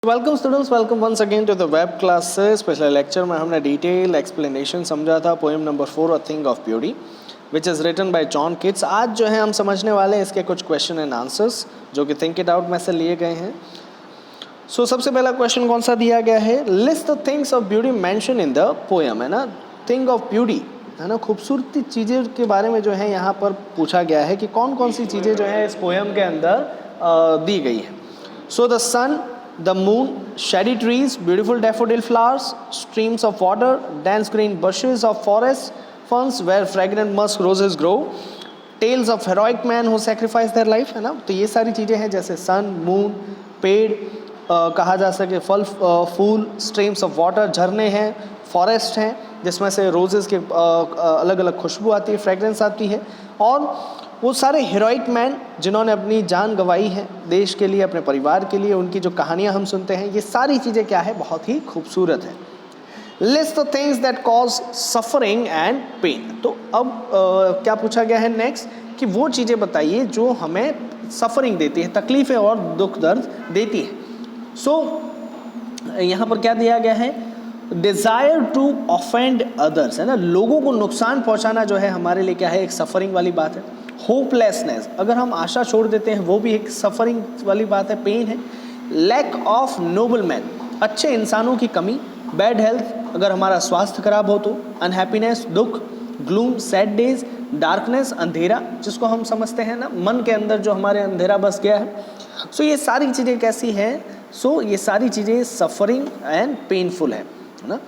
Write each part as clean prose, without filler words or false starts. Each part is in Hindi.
Welcome students, welcome once again to the web classes. पिछले लेक्चर में हमने डिटेल एक्सप्लेनेशन समझा था poem number 4 a thing of beauty which is written by John Keats. आज जो है हम समझने वाले हैं इसके कुछ क्वेश्चन एंड आंसर्स जो कि थिंक इट आउट में से लिए गए हैं। सो सबसे पहला क्वेश्चन कौन सा दिया गया है? List the things of beauty mention in the poem, है ना। थिंग ऑफ ब्यूटी, है ना, खूबसूरती चीज़ें के बारे में जो है यहाँ पर पूछा गया है कि कौन कौन सी चीज़ें जो है इस पोएम के अंदर दी गई है। So the sun, the moon, shady trees, beautiful daffodil flowers, streams of water, dense green bushes of forest, ferns where fragrant musk roses grow, tales of heroic men who sacrifice their life, है ना। तो ये सारी चीज़ें हैं जैसे सन, मून, पेड़, कहा जा सके फल फूल, स्ट्रीम्स ऑफ वाटर, झरने हैं, फॉरेस्ट हैं जिसमें से रोजेस के अलग अलग खुशबू आती है, फ्रेगरेंस आती है, और वो सारे हीरोइक मैन जिन्होंने अपनी जान गंवाई है देश के लिए, अपने परिवार के लिए, उनकी जो कहानियाँ हम सुनते हैं, ये सारी चीज़ें क्या है, बहुत ही खूबसूरत है। List the things that cause suffering and pain. तो अब क्या पूछा गया है नेक्स्ट कि वो चीज़ें बताइए जो हमें सफरिंग देती है, तकलीफ़ें और दुख दर्द देती है। यहाँ पर क्या दिया गया है? डिज़ायर टू ऑफेंड अदर्स, है ना, लोगों को नुकसान पहुँचाना जो है हमारे लिए क्या है, एक सफरिंग वाली बात है। होपलेसनेस, अगर हम आशा छोड़ देते हैं, वो भी एक सफरिंग वाली बात है, पेन है। लैक ऑफ नोबल मैन, अच्छे इंसानों की कमी। बैड हेल्थ, अगर हमारा स्वास्थ्य खराब हो तो। अनहैप्पीनेस, दुख। Gloom, sad days. डार्कनेस, अंधेरा, जिसको हम समझते हैं ना, मन के अंदर जो हमारे अंधेरा बस गया है। सो ये सारी चीज़ें कैसी हैं? सो ये सारी चीज़ें सफरिंग एंड पेनफुल है ना।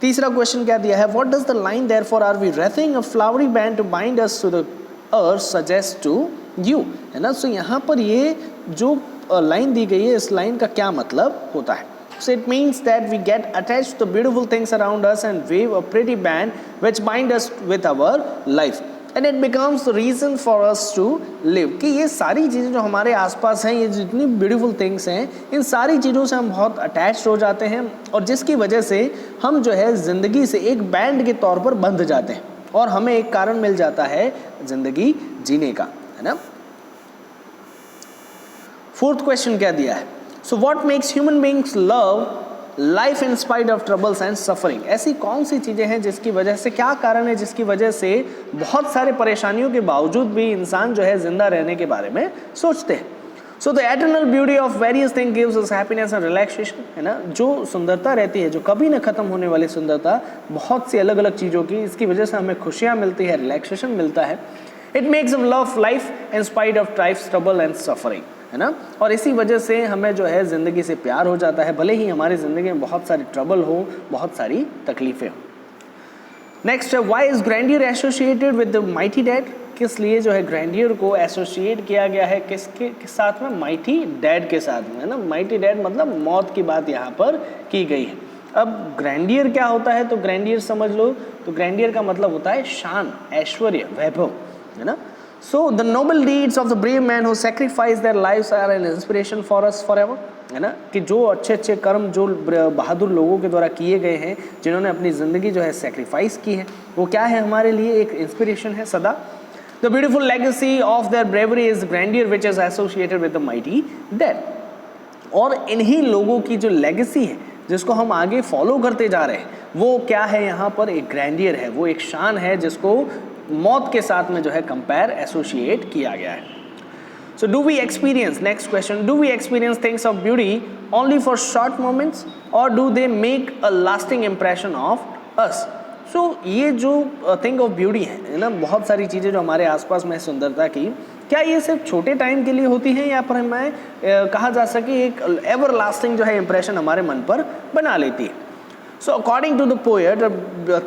तीसरा क्वेश्चन क्या दिया है? What does the line therefore are we wreathing a flowery band to bind us to the earth suggest to you, है ना। सो यहाँ पर ये जो लाइन दी गई है, इस लाइन का क्या मतलब होता है? So it means that we get attached to the beautiful things around us and wave a pretty band which bind us with our life and it becomes the reason for us to live। कि ये सारी चीज़ें जो हमारे आसपास हैं, ये जितनी ब्यूटीफुल थिंग्स हैं, इन सारी चीज़ों से हम बहुत अटैच हो जाते हैं और जिसकी वजह से हम जो है ज़िंदगी से एक बैंड के तौर पर बंध जाते हैं और हमें एक कारण मिल जाता है ज़िंदगी जीने का, है ना। फोर्थ क्वेश्चन क्या दिया है? So what makes human beings love life in spite of troubles and suffering. ऐसी कौन सी चीज़ें हैं जिसकी वजह से, क्या कारण है जिसकी वजह से बहुत सारे परेशानियों के बावजूद भी इंसान जो है जिंदा रहने के बारे में सोचते हैं। So the eternal beauty of various thing gives us happiness and relaxation, है ना। जो सुंदरता रहती है, जो कभी न खत्म होने वाली सुंदरता, बहुत सी अलग अलग चीज़ों की, इसकी वजह से हमें खुशियाँ मिलती है, रिलैक्सेशन मिलता है। It makes us love life in spite of tribes, trouble and suffering, है ना। और इसी वजह से हमें जो है ज़िंदगी से प्यार हो जाता है, भले ही हमारी ज़िंदगी में बहुत सारी ट्रबल हो, बहुत सारी तकलीफ़ें हो। नेक्स्ट है, why is grandeur associated with the mighty dad. किस लिए जो है ग्रैंडियर को एसोसिएट किया गया है, किसके साथ में? माइटी डैड के साथ में, है ना। माइटी डैड मतलब मौत की बात यहाँ पर की गई है। अब ग्रैंडियर क्या होता है? तो ग्रैंडियर समझ लो, तो ग्रैंडियर का मतलब होता है शान, ऐश्वर्य, वैभव, है ना। So the noble deeds of the brave men who sacrifice their lives are an inspiration for us forever, है ना। कि जो अच्छे अच्छे कर्म जो बहादुर लोगों के द्वारा किए गए हैं, जिन्होंने अपनी ज़िंदगी जो है सेक्रीफाइस की है, वो क्या है? हमारे लिए एक इंस्पिरेशन है सदा। The beautiful legacy of their bravery is grandeur which is associated with the mighty dead। और इन्हीं लोगों की जो लेगेसी है, जिसको हम आगे फॉलो करते जा रहे हैं, वो क्या है? यहाँ पर एक ग्रैंडियर है, वो एक शान है जिसको मौत के साथ में जो है कंपेयर, एसोसिएट किया गया है। So do we experience, next question, do we experience things of beauty only for short moments और do they make a lasting impression of us. So ये जो थिंग ऑफ ब्यूटी है ना, बहुत सारी चीज़ें जो हमारे आसपास में सुंदरता की, क्या ये सिर्फ छोटे टाइम के लिए होती हैं या पर हमें कहा जा सके एक एवर लास्टिंग जो है इम्प्रेशन हमारे मन पर बना लेती है? So according to the poet,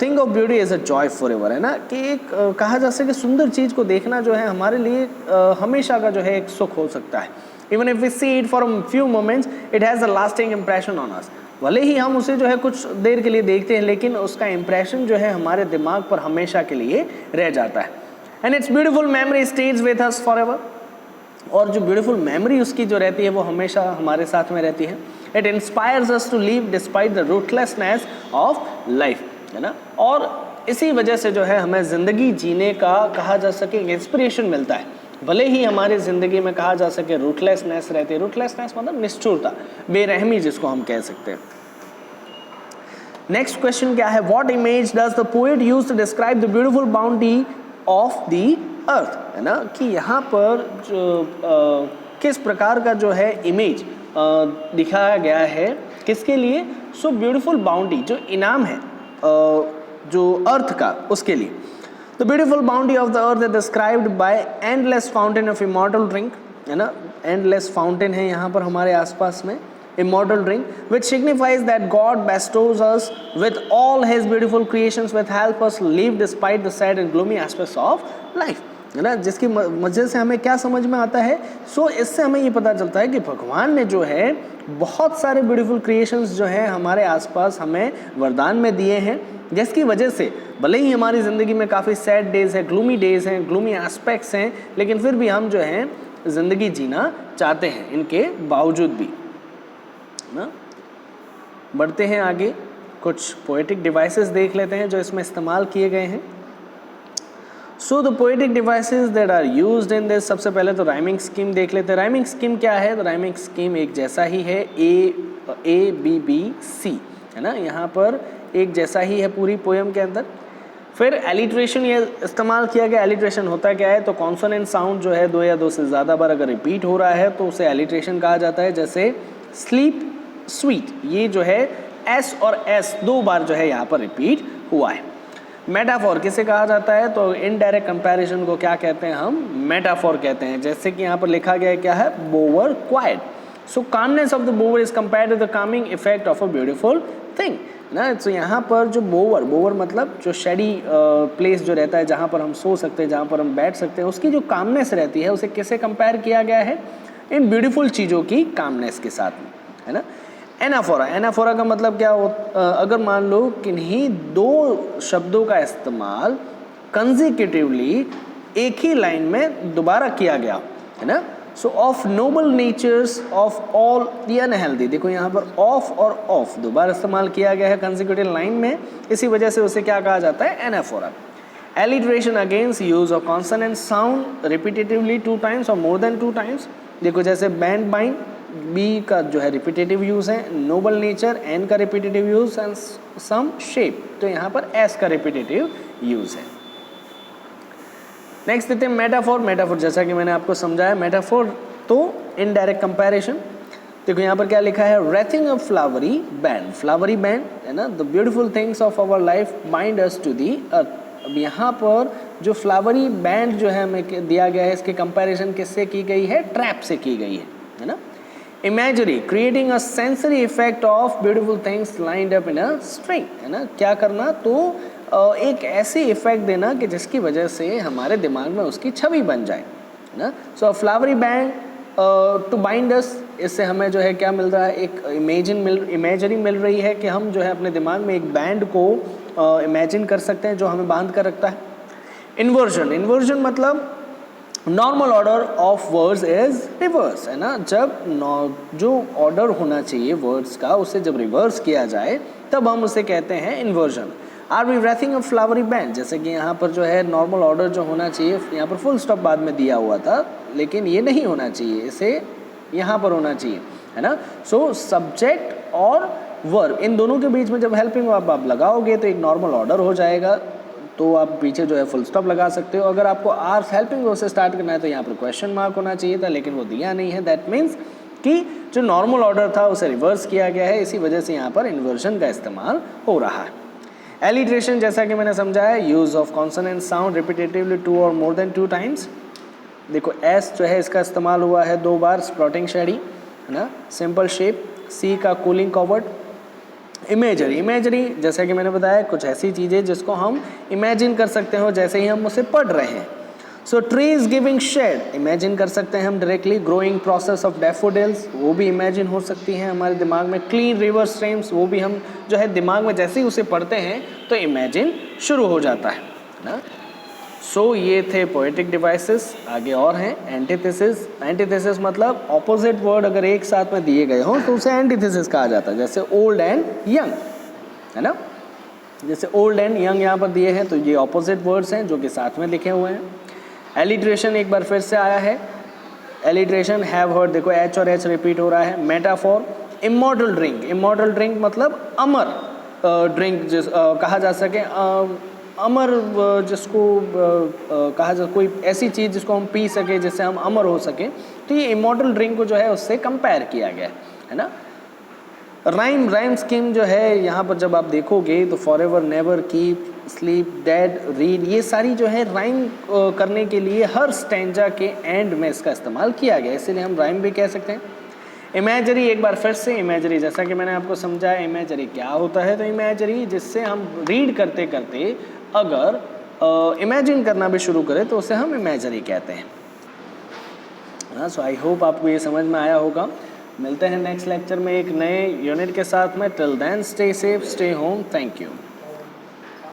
thing of beauty is a joy forever, है ना। कि एक कहा जा सके सुंदर चीज़ को देखना जो है हमारे लिए हमेशा का जो है एक सुख हो सकता है। Even if we see it for a few moments, it has a lasting impression on us. भले ही हम उसे जो है कुछ देर के लिए देखते हैं, लेकिन उसका इम्प्रेशन जो है हमारे दिमाग पर हमेशा के लिए रह जाता है। And it's beautiful memory stage with us for ever. और जो ब्यूटीफुल मेमोरी उसकी जो रहती है वो हमेशा हमारे साथ में रहती है। It inspires us to live despite the ruthlessness of life, है ना। और इसी वजह से जो है हमें ज़िंदगी जीने का, कहा जा सके, इंस्पिरेशन मिलता है। भले ही हमारी ज़िंदगी में कहा जा सके रूथलेसनेस रहती है, रूथलेसनेस मतलब निष्ठुरता, बेरहमी जिसको हम कह सकते हैं। नेक्स्ट क्वेश्चन क्या है, what image does the poet use to describe the beautiful bounty of the earth, है ना, कि यहाँ पर जो किस प्रकार का जो है इमेज दिखाया गया है, किसके लिए, सो ब्यूटीफुल बाउंटी, जो इनाम है जो अर्थ का, उसके लिए। The beautiful bounty of the earth is described bye endless fountain of immortal drink, है ना, एंडलेस फाउंटेन है यहाँ पर हमारे आसपास में, immortal drink, which signifies that God bestows us with all His beautiful creations which help us live despite the sad and gloomy aspects of life, है ना, जिसकी वजह से हमें क्या समझ में आता है, सो इससे हमें ये पता चलता है कि भगवान ने जो है बहुत सारे ब्यूटीफुल क्रिएशंस जो हैं हमारे आसपास हमें वरदान में दिए हैं, जिसकी वजह से भले ही हमारी ज़िंदगी में काफ़ी सैड डेज है, ग्लूमी डेज हैं, ग्लूमी एस्पेक्ट्स हैं, लेकिन फिर भी हम जो हैं ज़िंदगी जीना चाहते हैं इनके बावजूद भी ना। बढ़ते हैं आगे, कुछ पोएटिक डिवाइसेस देख लेते हैं जो इसमें इस्तेमाल किए गए हैं। So the poetic devices that are used in this, सबसे पहले तो राइमिंग स्कीम देख लेते हैं। राइमिंग स्कीम क्या है, तो राइमिंग स्कीम एक जैसा ही है, ए बी बी सी, है ना, यहाँ पर एक जैसा ही है पूरी पोएम के अंदर। फिर एलिट्रेशन ये इस्तेमाल किया गया। एलिट्रेशन होता क्या है, तो कॉन्सोनेंट साउंड जो है दो या दो से ज़्यादा बार अगर रिपीट हो रहा है तो उसे एलिट्रेशन कहा जाता है। जैसे स्लीप, स्वीट, ये जो है एस और एस दो बार जो है यहाँ पर रिपीट हुआ है। मेटाफोर किसे कहा जाता है, तो इनडायरेक्ट कंपैरिजन को क्या कहते हैं, हम मेटाफोर कहते हैं। जैसे कि यहाँ पर लिखा गया है क्या है, bower quiet, so calmness of the bower is compared to the calming effect of a beautiful thing ना। तो यहाँ पर जो बोवर मतलब जो शेडी प्लेस जो रहता है जहाँ पर हम सो सकते हैं, जहाँ पर हम बैठ सकते हैं, उसकी जो कामनेस रहती है उसे किसे कंपेयर किया गया है, इन ब्यूटीफुल चीज़ों की कामनेस के साथ में, है ना। एनाफोरा, एनाफोरा का मतलब क्या हो, अगर मान लो किन्हीं दो शब्दों का इस्तेमाल कंसेक्यूटिवली एक ही लाइन में दोबारा किया गया, है ना। So of noble natures of all the unhealthy, देखो यहाँ पर ऑफ और ऑफ दोबारा इस्तेमाल किया गया है कंसेक्यूटिव लाइन में, इसी वजह से उसे क्या कहा जाता है, anaphora. Alliteration against use of consonant sound repetitively 2 times और मोर देन 2 टाइम्स। देखो जैसे बैंड बाइंड, बी का जो है रिपीटेटिव यूज़ है, नोबल नेचर एन का repetitive use and some shape, तो यहाँ पर एस का रिपीटेटिव यूज़ है। नेक्स्ट देते हैं मेटाफोर। मेटाफोर जैसा कि मैंने आपको समझाया, मेटाफोर तो इनडायरेक्ट कंपैरिजन। देखो यहाँ पर क्या लिखा है, wreathing a flowery band, flowery band, है ना, the beautiful things of our life bind us to the earth. अब यहाँ पर जो फ्लावरी बैंड जो है हमें दिया गया है, इसकी कंपैरिजन किससे की गई है, ट्रैप से की गई है ना। Imagery, creating a sensory effect of beautiful things lined up in a string, है ना, क्या करना, तो एक ऐसी इफेक्ट देना कि जिसकी वजह से हमारे दिमाग में उसकी छवि बन जाए, है ना। So flowery band to bind us, इससे हमें जो है क्या मिल रहा है, एक इमेजरी मिल रही है कि हम जो है अपने दिमाग में एक बैंड को इमेजिन कर सकते हैं जो हमें बांध कर रखता है। इन्वर्जन, इन्वर्जन मतलब normal order of words is reverse, है ना, जब जो ऑर्डर होना चाहिए वर्ड्स का उसे जब रिवर्स किया जाए तब हम उसे कहते हैं inversion. Are we wreathing a flowery band, जैसे कि यहाँ पर जो है नॉर्मल ऑर्डर जो होना चाहिए, यहाँ पर फुल स्टॉप बाद में दिया हुआ था, लेकिन ये नहीं होना चाहिए, इसे यहाँ पर होना चाहिए, है ना। सो सब्जेक्ट और वर्ब इन दोनों के बीच में जब हेल्पिंग वर्ब आप लगाओगे तो एक नॉर्मल ऑर्डर हो जाएगा, तो आप पीछे जो है फुल स्टॉप लगा सकते हो। अगर आपको आर हेल्पिंग वर्ब से स्टार्ट करना है तो यहाँ पर क्वेश्चन मार्क होना चाहिए था, लेकिन वो दिया नहीं है। दैट मीन्स कि जो नॉर्मल ऑर्डर था उसे रिवर्स किया गया है, इसी वजह से यहाँ पर इन्वर्जन का इस्तेमाल हो रहा है। एलिट्रेशन जैसा कि मैंने समझाया, use of consonant sound repetitively 2 और मोर देन 2 टाइम्स। देखो एस जो है इसका इस्तेमाल हुआ है 2 बार, स्प्लॉटिंग शेडी, है ना, सिंपल शेप, सी का कूलिंग कवर्ड। इमेजरी, इमेजरी जैसा कि मैंने बताया कुछ ऐसी चीज़ें जिसको हम इमेजिन कर सकते हो जैसे ही हम उसे पढ़ रहे हैं। सो ट्रीज गिविंग शेड, इमेजिन कर सकते हैं हम directly. Growing process of daffodils, वो भी इमेजिन हो सकती हैं हमारे दिमाग में। क्लीन रिवर स्ट्रीम्स, वो भी हम जो है दिमाग में जैसे ही उसे पढ़ते हैं तो इमेजिन शुरू हो जाता है ना। सो ये थे पोएटिक डिवाइसेस। आगे और हैं एंटीथेसिस। एंटीथेसिस मतलब ऑपोजिट वर्ड अगर एक साथ में दिए गए हों तो उसे एंटीथेसिस कहा जाता है। जैसे ओल्ड एंड यंग, है ना, जैसे ओल्ड एंड यंग यहाँ पर दिए हैं तो ये ऑपोजिट वर्ड्स हैं जो कि साथ में लिखे हुए हैं। एलिट्रेशन एक बार फिर से आया है, एलिट्रेशन, हैव हर्ड, देखो एच और एच रिपीट हो रहा है। Metaphor, immortal drink, immortal drink मतलब अमर ड्रिंक, जिस कहा जा सके अमर, जिसको कहा जा, कोई ऐसी चीज़ जिसको हम पी सके, जिससे हम अमर हो सके, तो ये इमॉर्टल ड्रिंक को जो है उससे कंपेयर किया गया है ना। राइम स्कीम जो है यहाँ पर जब आप देखोगे तो forever, never, keep, sleep, dead, read, ये सारी जो है राइम करने के लिए हर स्टैंजा के एंड में इसका इस्तेमाल किया गया, इसीलिए हम राइम भी कह सकते हैं। इमेजरी, एक बार फिर से इमेजरी, जैसा कि मैंने आपको समझाया इमेजरी क्या होता है, तो इमेजरी जिससे हम रीड करते करते अगर इमेजिन करना भी शुरू करें तो उसे हम इमेजरी कहते हैं। हाँ, सो आई होप आपको ये समझ में आया होगा। मिलते हैं नेक्स्ट लेक्चर में एक नए यूनिट के साथ में। Till then stay safe, stay home, thank you.